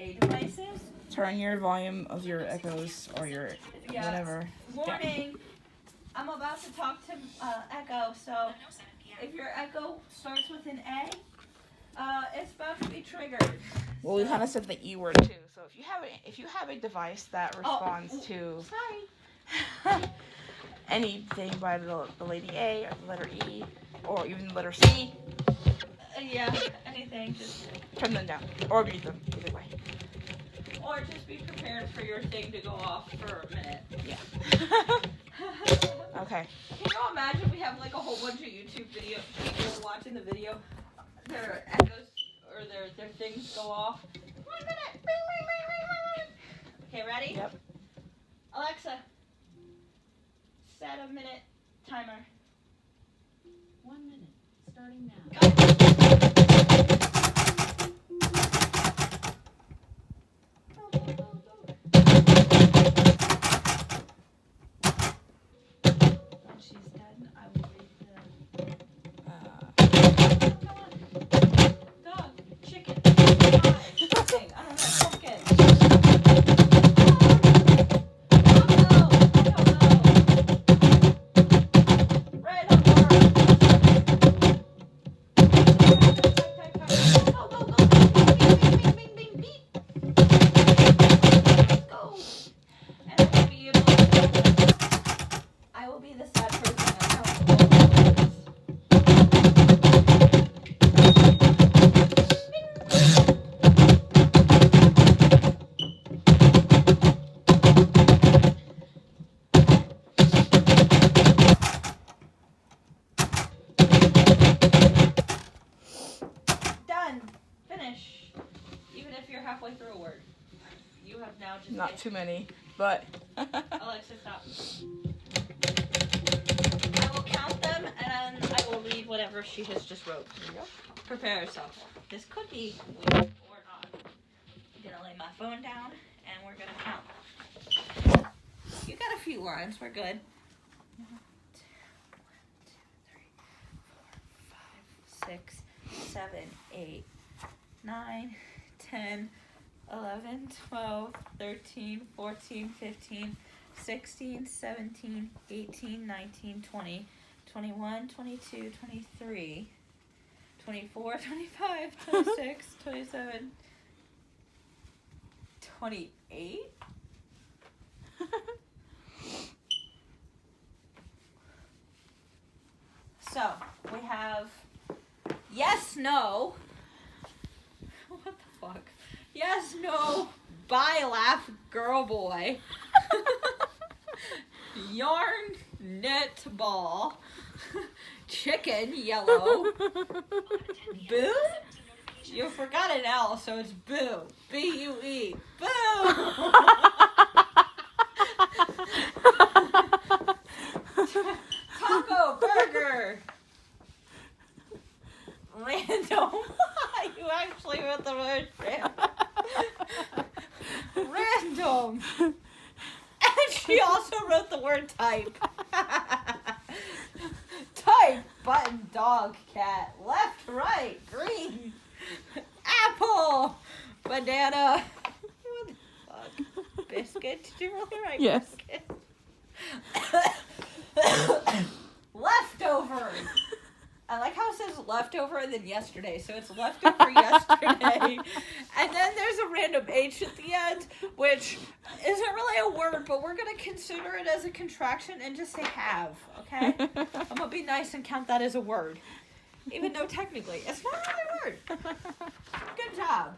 A devices. Turn your volume of your echoes or your Yeah. whatever. Warning! I'm about to talk to Echo, so 11:07 p.m. if your Echo starts with an A, it's about to be triggered. Well, we kind of said the E word too. So if you have a device that responds to Sorry. anything by the lady A or the letter E or even the letter C, Yeah, anything. Just turn them down or mute them. Either way. or just be prepared for your thing to go off for a minute. Yeah. Okay. Can you imagine we have like a whole bunch of YouTube video people watching the video, their echoes or their things go off. 1 minute. Okay, ready? Yep. Alexa, set a minute timer. 1 minute, starting now. When she's done, I will read the dog, chicken, pie, something. I don't know, pumpkin. Red umbrella. Go, go, go. Bing, bing, bing, bing, bing, beep. Let's go. And I will be the sad person that counts all the words. Done. Finish. Even if you're halfway through a word. You have now just Not hit- too many, but. Alexa, stop. I will count them and then I will read whatever she has just wrote. Prepare yourself. This could be weird or not. I'm gonna lay my phone down and we're gonna count. You got a few lines. We're good. 1, 2, 3, 4, 5, 6, 7, 8, 9, 10, 11, 12, 13, 14, 15, 16, 17, 18, 19, 20, 21, 22, 23, 24, 25, 26, 27, 28? So, we have yes, no. What the fuck? Yes, no. Bye, laugh, girl, boy. Yarn, knit, ball. Chicken, yellow. Boo? You forgot an L, so it's boo. B-U-E. Boo! Taco burger. Random. You actually wrote the word random. And she also wrote the word type. Type, button, dog, cat, left, right, green, apple, banana. What the fuck? Biscuit? Did you really write Yes. biscuit? Leftover. I like how it says leftover and then yesterday, so it's leftover yesterday. And then there's a random H at the end, which isn't really a word, but we're going to consider it as a contraction and just say have, okay? I'm going to be nice and count that as a word. Even though technically it's not really a word. Good job.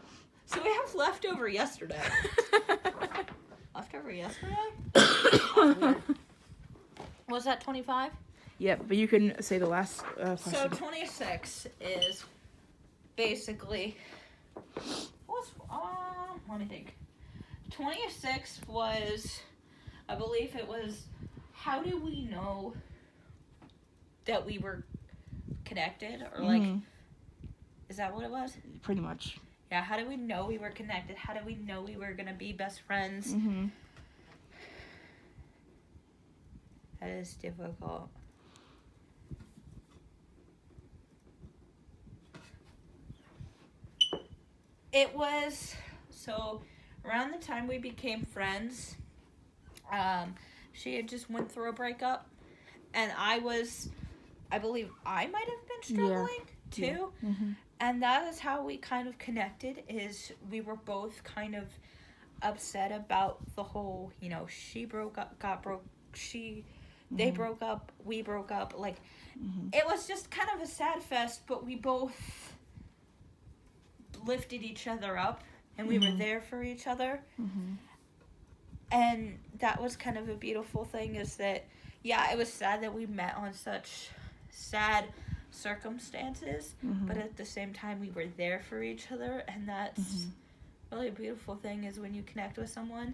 So we have leftover yesterday. Leftover yesterday? That's weird. Was that 25? Yep, but you can say the last question. So 26 is basically, let me think. 26 was, I believe it was, how do we know that we were connected? Or like, is that what it was? Pretty much. Yeah, how do we know we were connected? How do we know we were going to be best friends? Mm-hmm. That is difficult. It was, so around the time we became friends, she had just went through a breakup, and I believe I might have been struggling too. Yeah. Mm-hmm. And that is how we kind of connected, is we were both kind of upset about the whole, she broke up, they broke up, we broke up, like, it was just kind of a sad fest, but we both lifted each other up, and we were there for each other. And that was kind of a beautiful thing, is that, yeah, it was sad that we met on such sad circumstances, but at the same time we were there for each other, and that's really a beautiful thing, is when you connect with someone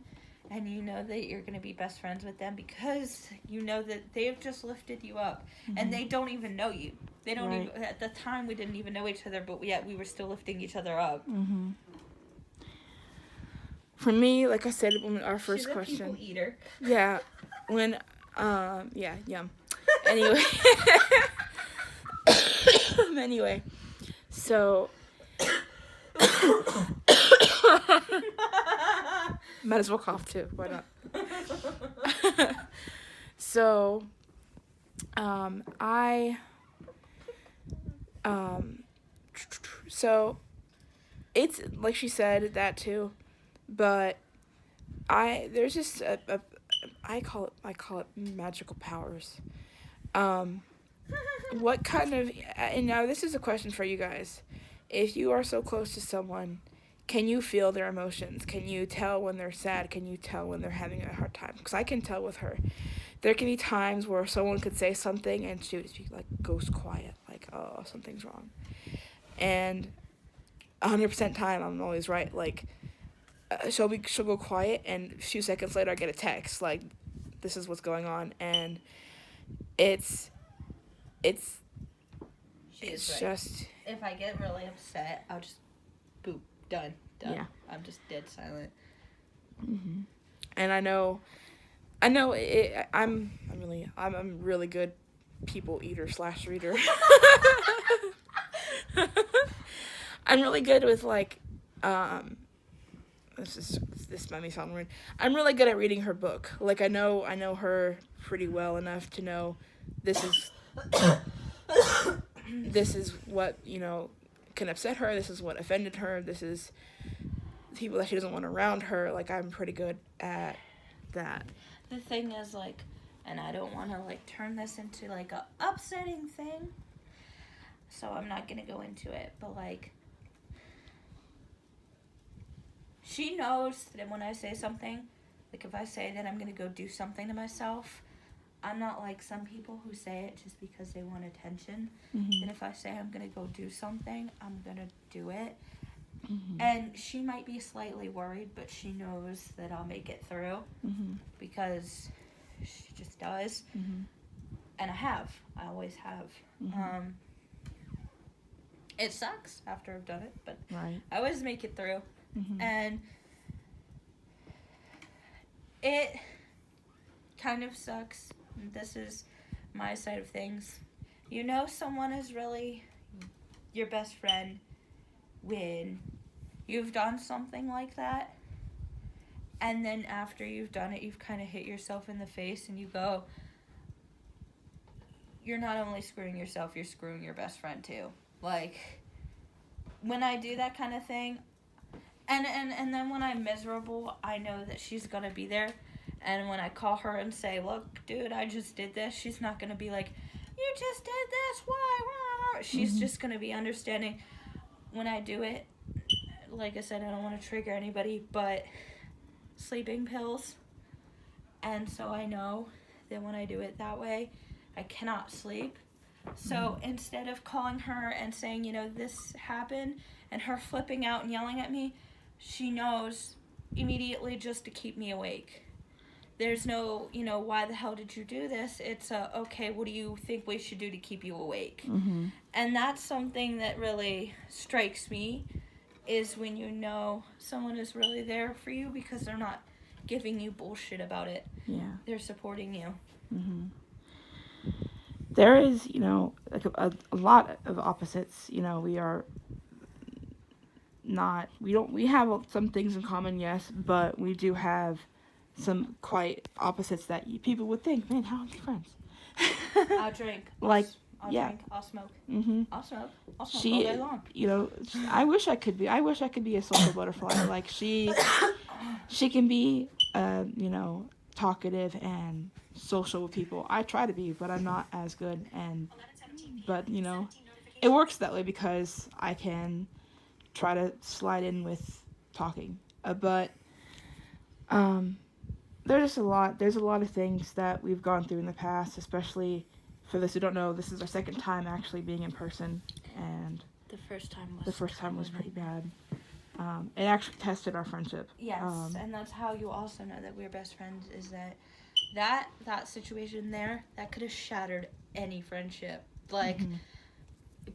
and you know that you're going to be best friends with them because you know that they've just lifted you up, and they don't even know you. They don't even, at the time we didn't even know each other, but yet we were still lifting each other up. For me, like I said, when our first She's a question. people eater. Yeah, when, yeah, yum. Anyway. Anyway, so. Might as well cough too. Why not? So, so it's like she said that too, but there's just I call it magical powers. What kind of, and now this is a question for you guys. If you are so close to someone, can you feel their emotions? Can you tell when they're sad? Can you tell when they're having a hard time? Because I can tell with her. There can be times where someone could say something and she would just be like, goes quiet, like, oh, something's wrong. And 100% time, I'm always right. Like, she'll go quiet, and a few seconds later I get a text like, this is what's going on, and it's She's right. just, If I get really upset, I'll just boop, done. Yeah. I'm just dead silent. and I know it, I'm really good people eater / reader. I'm really good with, like, this might be sound weird. I'm really good at reading her book. Like, I know her pretty well enough to know this is what, can upset her. This is what offended her. This is people that she doesn't want around her. Like, I'm pretty good at that. The thing is, like, and I don't want to, like, turn this into, like, a upsetting thing, so I'm not going to go into it, but, like, she knows that when I say something, like, if I say that I'm going to go do something to myself, I'm not like some people who say it just because they want attention. And if I say I'm going to go do something, I'm going to do it. And she might be slightly worried, but she knows that I'll make it through because she just does. And I always have. it sucks after I've done it, but Right. I always make it through. Mm-hmm. And it kind of sucks. This is my side of things. You know someone is really your best friend when you've done something like that, and then after you've done it, you've kind of hit yourself in the face and you go, you're not only screwing yourself, you're screwing your best friend too. Like, when I do that kind of thing, and then when I'm miserable, I know that she's gonna be there. And when I call her and say, look, dude, I just did this, she's not gonna be like, you just did this, why? She's just gonna be understanding when I do it. Like I said, I don't want to trigger anybody, but sleeping pills. And so I know that when I do it that way, I cannot sleep. So instead of calling her and saying, this happened, and her flipping out and yelling at me, she knows immediately just to keep me awake. There's no, why the hell did you do this? It's okay, what do you think we should do to keep you awake? Mm-hmm. And that's something that really strikes me, is when you know someone is really there for you because they're not giving you bullshit about it. Yeah. They're supporting you. Mm-hmm. There is, like a lot of opposites. We are not, we have some things in common, yes, but we do have some quite opposites that people would think, man, how are you friends? I'll drink. Like, I'll yeah. drink. I'll smoke. Mm-hmm. I'll smoke all She, day long. I wish I could be a social butterfly. Like, she can be, talkative and social with people. I try to be, but I'm not as good. But it works that way because I can try to slide in with talking. But there's a lot of things that we've gone through in the past, especially for those who don't know, this is our second time actually being in person, and The first time was pretty bad. It actually tested our friendship. Yes, and that's how you also know that we're best friends, is that situation there, that could have shattered any friendship. Like,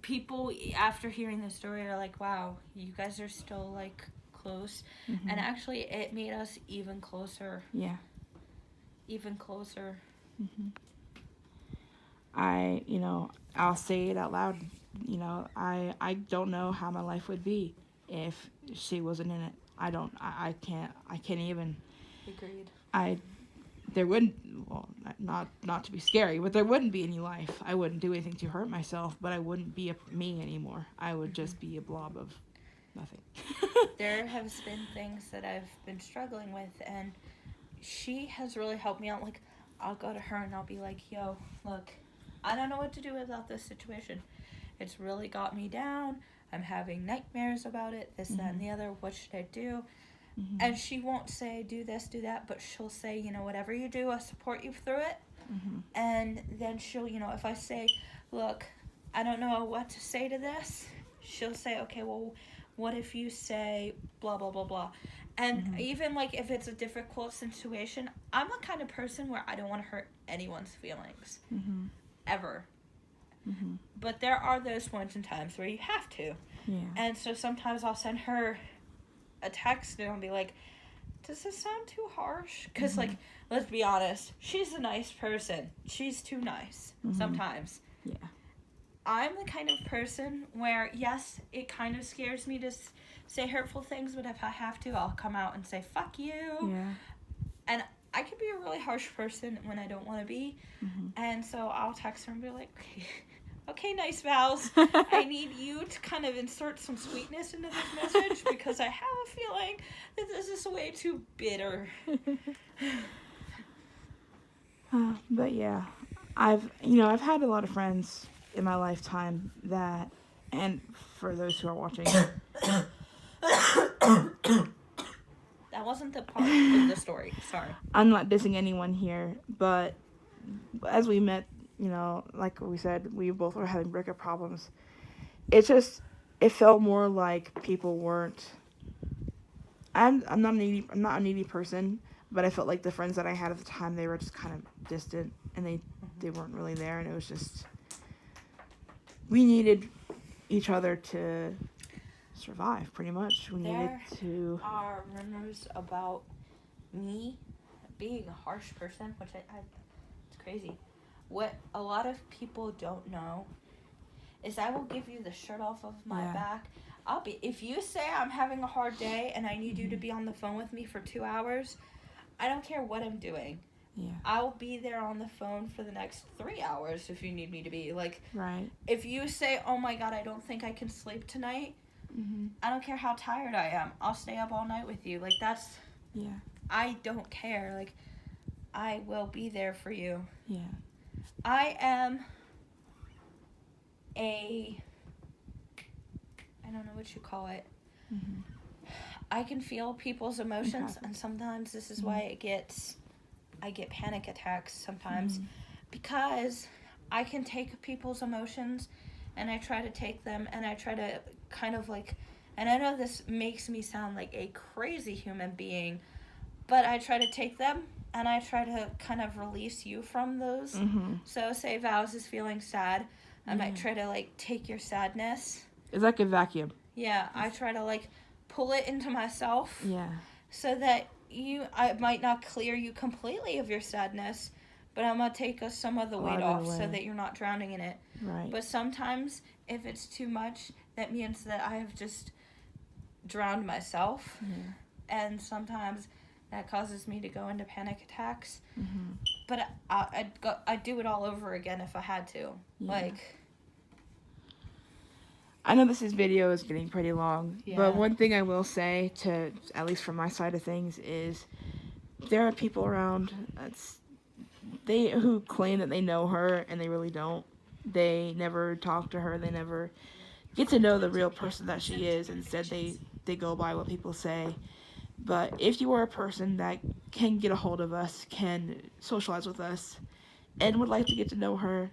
people, after hearing the story, are like, wow, you guys are still, like, close. Mm-hmm. And actually, it made us even closer. Yeah. Even closer. Mm-hmm. I'll say it out loud. I don't know how my life would be if she wasn't in it. I can't even. Agreed. There wouldn't, well, not to be scary, but there wouldn't be any life. I wouldn't do anything to hurt myself, but I wouldn't be me anymore. I would just be a blob of nothing. There have been things that I've been struggling with, and she has really helped me out. Like, I'll go to her and I'll be like, yo, look, I don't know what to do about this situation. It's really got me down. I'm having nightmares about it, this, that, and the other. What should I do? Mm-hmm. And she won't say, do this, do that, but she'll say, whatever you do, I'll support you through it. Mm-hmm. And then she'll, if I say, look, I don't know what to say to this, she'll say, okay, well, what if you say blah, blah, blah, blah. And even, like, if it's a difficult situation, I'm the kind of person where I don't want to hurt anyone's feelings. Mm-hmm. Ever. Mm-hmm. But there are those points in times where you have to. Yeah. And so sometimes I'll send her a text and I'll be like, does this sound too harsh? Because, like, let's be honest, she's a nice person. She's too nice sometimes. Yeah. I'm the kind of person where, yes, it kind of scares me to say hurtful things, but if I have to, I'll come out and say, fuck you. Yeah. And I can be a really harsh person when I don't want to be. Mm-hmm. And so I'll text her and be like, okay, nice Vals. I need you to kind of insert some sweetness into this message because I have a feeling that this is way too bitter. But yeah, I've had a lot of friends in my lifetime that, and for those who are watching, that wasn't the part of the story. Sorry. I'm not dissing anyone here, but as we met, like we said, we both were having breakup problems. It felt more like people weren't. I'm not a needy person, but I felt like the friends that I had at the time, they were just kind of distant, and they weren't really there, and it was just, we needed each other to survive, pretty much. We needed There to. are rumors about me being a harsh person, which it's crazy. What a lot of people don't know is I will give you the shirt off of my Yeah. back. If you say I'm having a hard day and I need you to be on the phone with me for 2 hours, I don't care what I'm doing. Yeah. I'll be there on the phone for the next 3 hours if you need me to be. Like, Right. if you say, oh my God, I don't think I can sleep tonight, I don't care how tired I am. I'll stay up all night with you. Like, Yeah. I don't care. Like, I will be there for you. Yeah. I am I don't know what you call it. I can feel people's emotions, Empathic. and sometimes this is why I get panic attacks sometimes, because I can take people's emotions and I try to take them and I try to kind of like, and I know this makes me sound like a crazy human being, but I try to take them and I try to kind of release you from those. So say Vows is feeling sad, I might try to like take your sadness. It's like a vacuum. Yeah, I try to like pull it into myself. Yeah. So that I might not clear you completely of your sadness, but I'm gonna take some of the weight lot of off it so away. that you're not drowning in it. Right. But sometimes, if it's too much, that means that I have just drowned myself, and sometimes that causes me to go into panic attacks. But I'd do it all over again if I had to. Like, I know this video is getting pretty long, Yeah. but one thing I will say, to at least from my side of things, is there are people around who claim that they know her and they really don't. They never talk to her. They never get to know the real person that she is. Instead, they go by what people say. But if you are a person that can get a hold of us, can socialize with us, and would like to get to know her,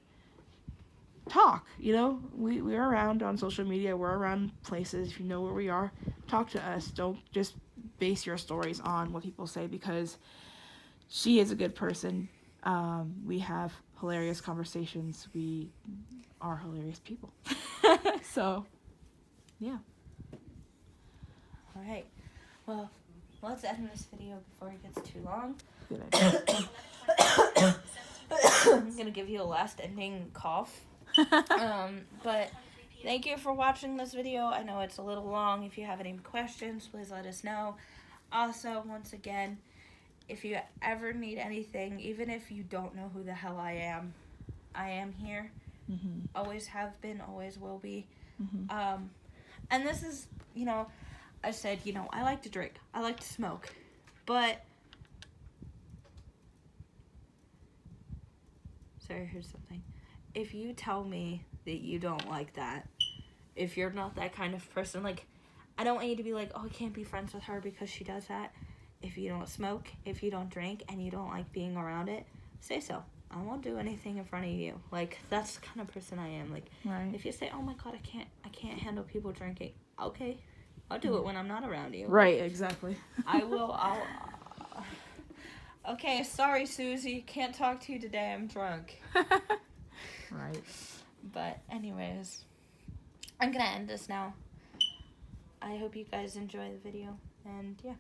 talk. We're around on social media. We're around places. If you know where we are, talk to us. Don't just base your stories on what people say, because she is a good person. We have hilarious conversations. We are hilarious people. So, yeah. all right. Well, let's end this video before it gets too long. Good idea. I'm gonna give you a last ending cough. But thank you for watching this video. I know it's a little long. If you have any questions, please let us know. Also, once again, if you ever need anything, even if you don't know who the hell I am here. Always have been, always will be. And this is, I said, I like to drink, I like to smoke, but sorry, here's something. If you tell me that you don't like that, if you're not that kind of person, like, I don't want you to be like, oh, I can't be friends with her because she does that. If you don't smoke, if you don't drink, and you don't like being around it, say so. I won't do anything in front of you. Like, that's the kind of person I am. Like, Right. if you say, oh my God, I can't handle people drinking, okay, I'll do it when I'm not around you. Right, exactly. I'll okay, sorry, Susie, can't talk to you today, I'm drunk. Right. But anyways, I'm gonna end this now. I hope you guys enjoy the video, and yeah.